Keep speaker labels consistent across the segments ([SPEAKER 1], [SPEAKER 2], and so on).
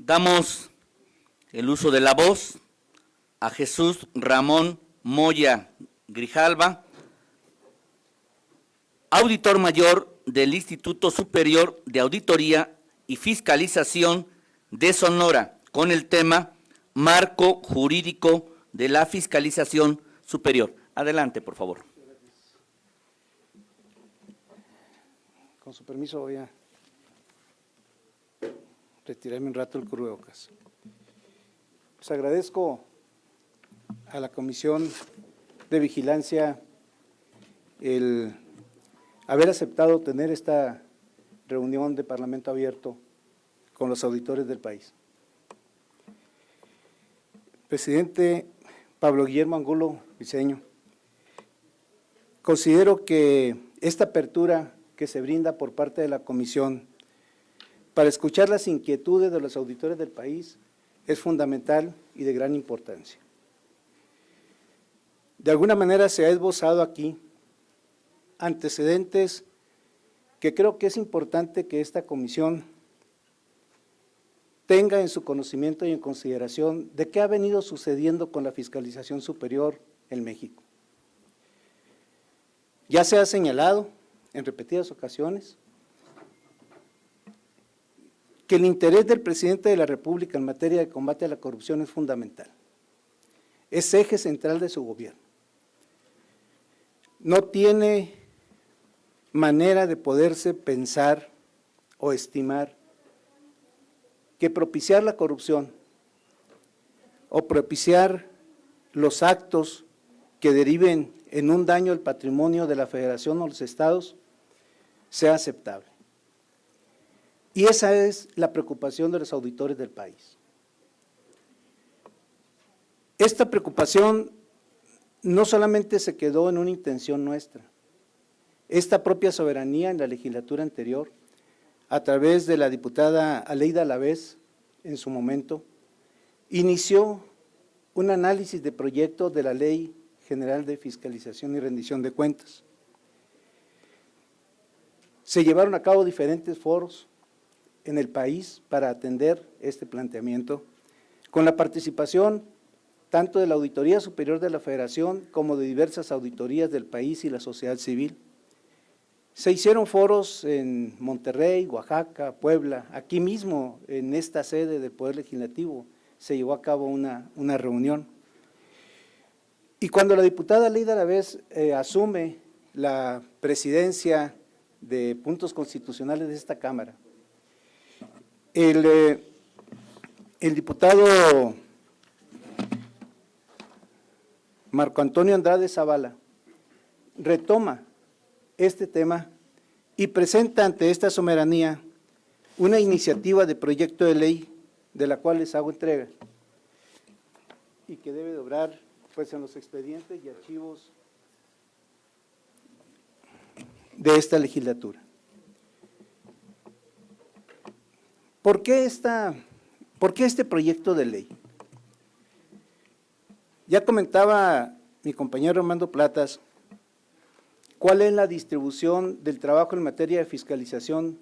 [SPEAKER 1] Damos el uso de la voz a Jesús Ramón Moya Grijalva, auditor mayor del Instituto Superior de Auditoría y Fiscalización de Sonora, con el tema Marco Jurídico de la Fiscalización Superior. Adelante, por favor.
[SPEAKER 2] Con su permiso voy a retirarme un rato el cubrebocas. Pues agradezco a la Comisión de Vigilancia el haber aceptado tener esta reunión de Parlamento abierto con los auditores del país. Presidente Pablo Guillermo Angulo Briceño, considero que esta apertura que se brinda por parte de la Comisión para escuchar las inquietudes de los auditores del país es fundamental y de gran importancia. De alguna manera se ha esbozado aquí antecedentes que creo que es importante que esta comisión tenga en su conocimiento y en consideración de qué ha venido sucediendo con la fiscalización superior en México. Ya se ha señalado en repetidas ocasiones que el interés del presidente de la República en materia de combate a la corrupción es fundamental, es eje central de su gobierno. No tiene manera de poderse pensar o estimar que propiciar la corrupción o propiciar los actos que deriven en un daño al patrimonio de la Federación o los estados sea aceptable. Y esa es la preocupación de los auditores del país. Esta preocupación no solamente se quedó en una intención nuestra, esta propia soberanía en la legislatura anterior, a través de la diputada Aleida Alavés, en su momento, inició un análisis de proyecto de la Ley General de Fiscalización y Rendición de Cuentas. Se llevaron a cabo diferentes foros en el país para atender este planteamiento, con la participación tanto de la Auditoría Superior de la Federación como de diversas auditorías del país y la sociedad civil. Se hicieron foros en Monterrey, Oaxaca, Puebla, aquí mismo en esta sede del Poder Legislativo se llevó a cabo una reunión. Y cuando la diputada Aleida Alavés asume la presidencia de puntos constitucionales de esta Cámara, el diputado Marco Antonio Andrade Zavala retoma este tema y presenta ante esta soberanía una iniciativa de proyecto de ley de la cual les hago entrega y que debe de obrar pues en los expedientes y archivos de esta legislatura. ¿Por qué este proyecto de ley? Ya comentaba mi compañero Armando Platas cuál es la distribución del trabajo en materia de fiscalización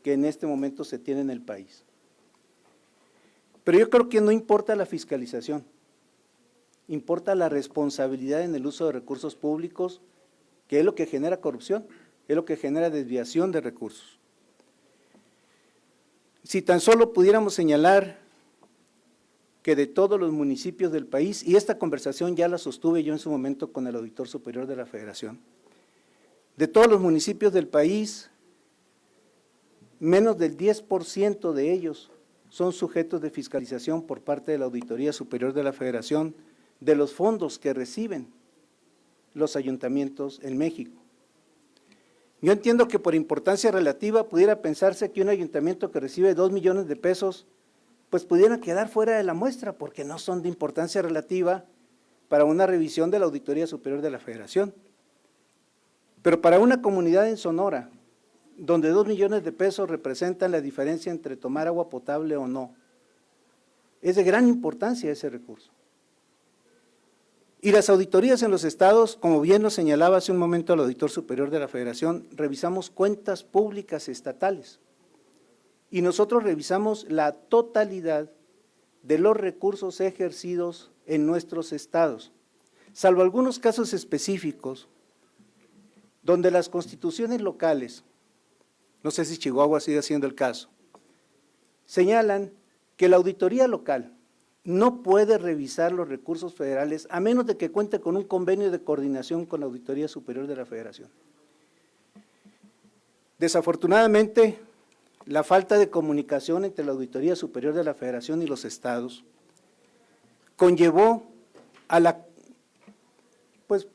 [SPEAKER 2] que en este momento se tiene en el país. Pero yo creo que no importa la fiscalización, importa la responsabilidad en el uso de recursos públicos, que es lo que genera corrupción, es lo que genera desviación de recursos. Si tan solo pudiéramos señalar que de todos los municipios del país, y esta conversación ya la sostuve yo en su momento con el Auditor Superior de la Federación, de todos los municipios del país, menos del 10% de ellos son sujetos de fiscalización por parte de la Auditoría Superior de la Federación de los fondos que reciben los ayuntamientos en México. Yo entiendo que por importancia relativa pudiera pensarse que un ayuntamiento que recibe 2 millones de pesos pues pudieran quedar fuera de la muestra porque no son de importancia relativa para una revisión de la Auditoría Superior de la Federación. Pero para una comunidad en Sonora, donde 2 millones de pesos representan la diferencia entre tomar agua potable o no, es de gran importancia ese recurso. Y las auditorías en los estados, como bien lo señalaba hace un momento el Auditor Superior de la Federación, revisamos cuentas públicas estatales. y nosotros revisamos la totalidad de los recursos ejercidos en nuestros estados, salvo algunos casos específicos donde las constituciones locales, no sé si Chihuahua sigue siendo el caso, señalan que la auditoría local no puede revisar los recursos federales a menos de que cuente con un convenio de coordinación con la Auditoría Superior de la Federación. Desafortunadamente, la falta de comunicación entre la Auditoría Superior de la Federación y los estados conllevó a la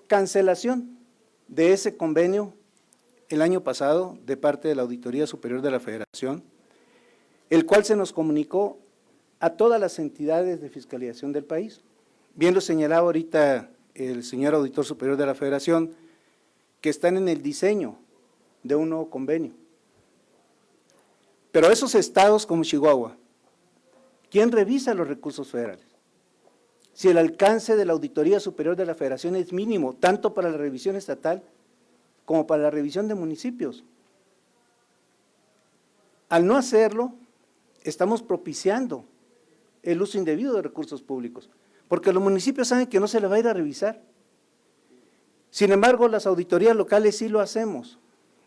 [SPEAKER 2] cancelación de ese convenio el año pasado de parte de la Auditoría Superior de la Federación, el cual se nos comunicó a todas las entidades de fiscalización del país. Bien lo señalaba ahorita el señor Auditor Superior de la Federación, que están en el diseño de un nuevo convenio. Pero esos estados como Chihuahua, ¿quién revisa los recursos federales? Si el alcance de la Auditoría Superior de la Federación es mínimo, tanto para la revisión estatal como para la revisión de municipios. Al no hacerlo, estamos propiciando el uso indebido de recursos públicos, porque los municipios saben que no se les va a ir a revisar. Sin embargo, las auditorías locales sí lo hacemos.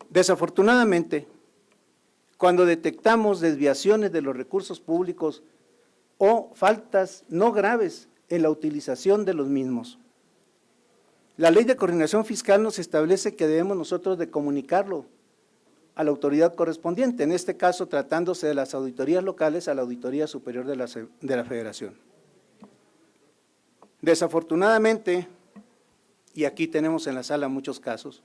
[SPEAKER 2] Desafortunadamente, cuando detectamos desviaciones de los recursos públicos o faltas no graves en la utilización de los mismos, la Ley de Coordinación Fiscal nos establece que debemos nosotros de comunicarlo a la autoridad correspondiente, en este caso tratándose de las auditorías locales a la Auditoría Superior de la Federación. Desafortunadamente, y aquí tenemos en la sala muchos casos,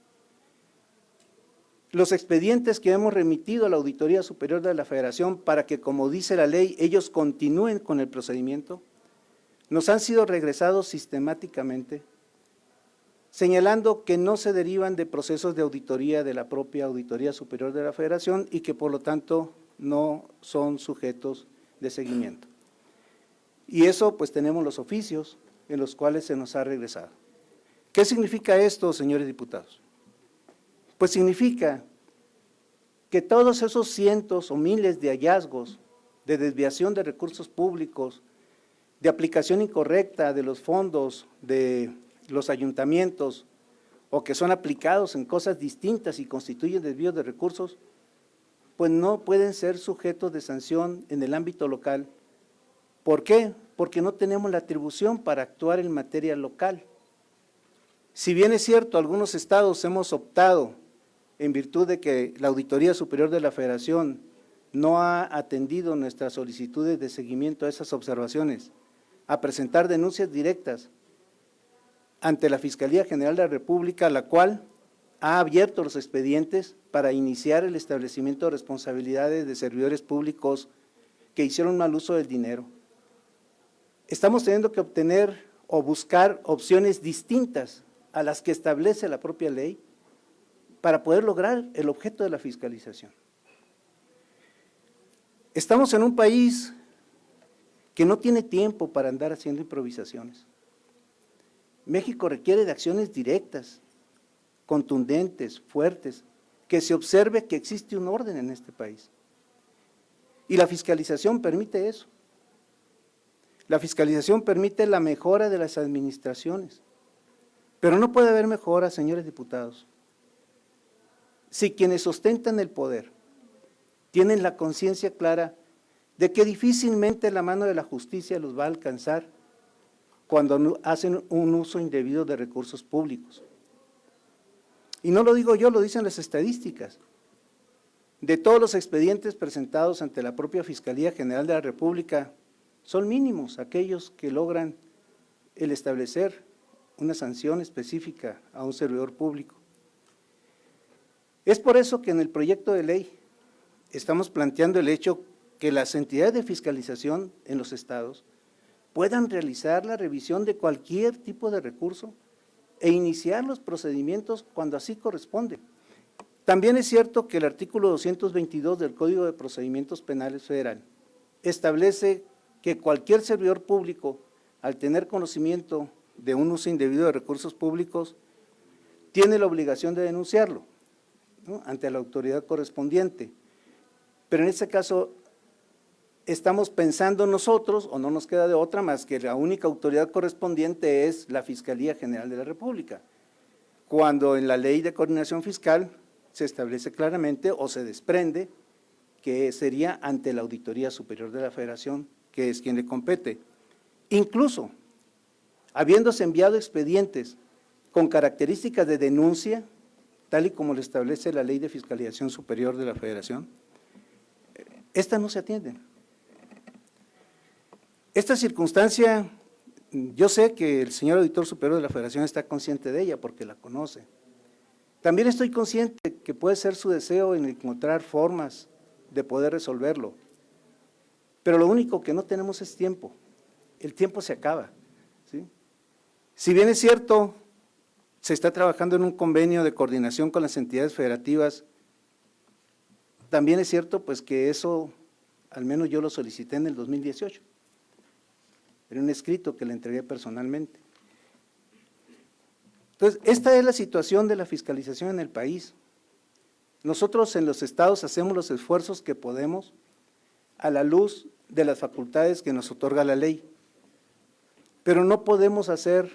[SPEAKER 2] los expedientes que hemos remitido a la Auditoría Superior de la Federación para que, como dice la ley, ellos continúen con el procedimiento, nos han sido regresados sistemáticamente, señalando que no se derivan de procesos de auditoría de la propia Auditoría Superior de la Federación y que por lo tanto no son sujetos de seguimiento. Y eso pues tenemos los oficios en los cuales se nos ha regresado. ¿Qué significa esto, señores diputados? Pues significa que todos esos cientos o miles de hallazgos de desviación de recursos públicos, de aplicación incorrecta de los fondos de los ayuntamientos o que son aplicados en cosas distintas y constituyen desvíos de recursos, pues no pueden ser sujetos de sanción en el ámbito local. ¿Por qué? Porque no tenemos la atribución para actuar en materia local. Si bien es cierto, algunos estados hemos optado, en virtud de que la Auditoría Superior de la Federación no ha atendido nuestras solicitudes de seguimiento a esas observaciones, a presentar denuncias directas ante la Fiscalía General de la República, la cual ha abierto los expedientes para iniciar el establecimiento de responsabilidades de servidores públicos que hicieron mal uso del dinero. Estamos teniendo que obtener o buscar opciones distintas a las que establece la propia ley para poder lograr el objeto de la fiscalización. Estamos en un país que no tiene tiempo para andar haciendo improvisaciones. México requiere de acciones directas, contundentes, fuertes, que se observe que existe un orden en este país. Y la fiscalización permite eso. La fiscalización permite la mejora de las administraciones, pero no puede haber mejora, señores diputados, si quienes ostentan el poder tienen la conciencia clara de que difícilmente la mano de la justicia los va a alcanzar cuando hacen un uso indebido de recursos públicos. Y no lo digo yo, lo dicen las estadísticas. De todos los expedientes presentados ante la propia Fiscalía General de la República, son mínimos aquellos que logran el establecer una sanción específica a un servidor público. Es por eso que en el proyecto de ley estamos planteando el hecho que las entidades de fiscalización en los estados puedan realizar la revisión de cualquier tipo de recurso e iniciar los procedimientos cuando así corresponde. También es cierto que el artículo 222 del Código de Procedimientos Penales Federal establece que cualquier servidor público, al tener conocimiento de un uso indebido de recursos públicos, tiene la obligación de denunciarlo, ¿no?, ante la autoridad correspondiente. Pero en este caso estamos pensando nosotros, o no nos queda de otra más que la única autoridad correspondiente es la Fiscalía General de la República, cuando en la Ley de Coordinación Fiscal se establece claramente o se desprende que sería ante la Auditoría Superior de la Federación, que es quien le compete. Incluso, habiéndose enviado expedientes con características de denuncia, tal y como lo establece la Ley de Fiscalización Superior de la Federación, estas no se atienden. Esta circunstancia, yo sé que el señor Auditor Superior de la Federación está consciente de ella porque la conoce. También estoy consciente que puede ser su deseo en encontrar formas de poder resolverlo, pero lo único que no tenemos es tiempo. El tiempo se acaba, ¿sí? Si bien es cierto, se está trabajando en un convenio de coordinación con las entidades federativas, también es cierto pues que eso, al menos yo lo solicité en el 2018. Era un escrito que le entregué personalmente. Entonces, esta es la situación de la fiscalización en el país. Nosotros en los estados hacemos los esfuerzos que podemos a la luz de las facultades que nos otorga la ley, pero no podemos hacer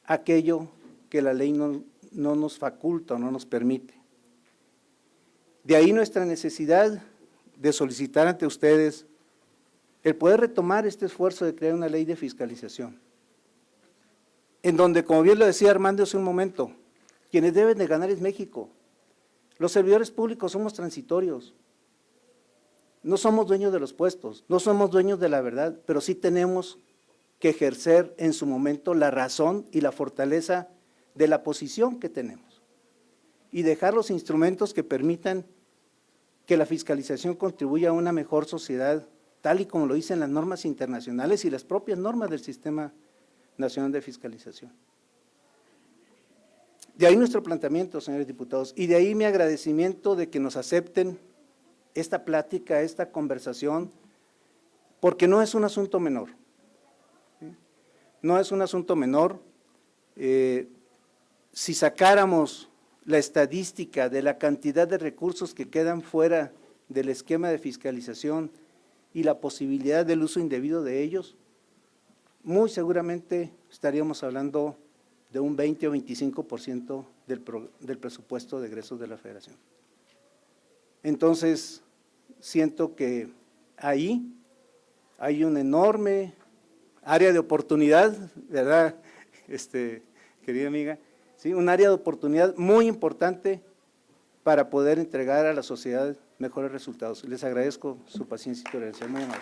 [SPEAKER 2] aquello que la ley no nos faculta o no nos permite. De ahí nuestra necesidad de solicitar ante ustedes el poder retomar este esfuerzo de crear una ley de fiscalización, en donde, como bien lo decía Armando hace un momento, quienes deben de ganar es México. Los servidores públicos somos transitorios, no somos dueños de los puestos, no somos dueños de la verdad, pero sí tenemos que ejercer en su momento la razón y la fortaleza de la posición que tenemos y dejar los instrumentos que permitan que la fiscalización contribuya a una mejor sociedad, tal y como lo dicen las normas internacionales y las propias normas del Sistema Nacional de Fiscalización. De ahí nuestro planteamiento, señores diputados, y de ahí mi agradecimiento de que nos acepten esta plática, esta conversación, porque no es un asunto menor. ¿Sí? No es un asunto menor. Si sacáramos la estadística de la cantidad de recursos que quedan fuera del esquema de fiscalización y la posibilidad del uso indebido de ellos, muy seguramente estaríamos hablando de un 20 o 25% del presupuesto de egresos de la Federación. Entonces, siento que ahí hay una enorme área de oportunidad, ¿verdad, querida amiga? ¿Sí? Un área de oportunidad muy importante para poder entregar a la sociedad mejores resultados. Les agradezco su paciencia y tolerancia. Muy amable.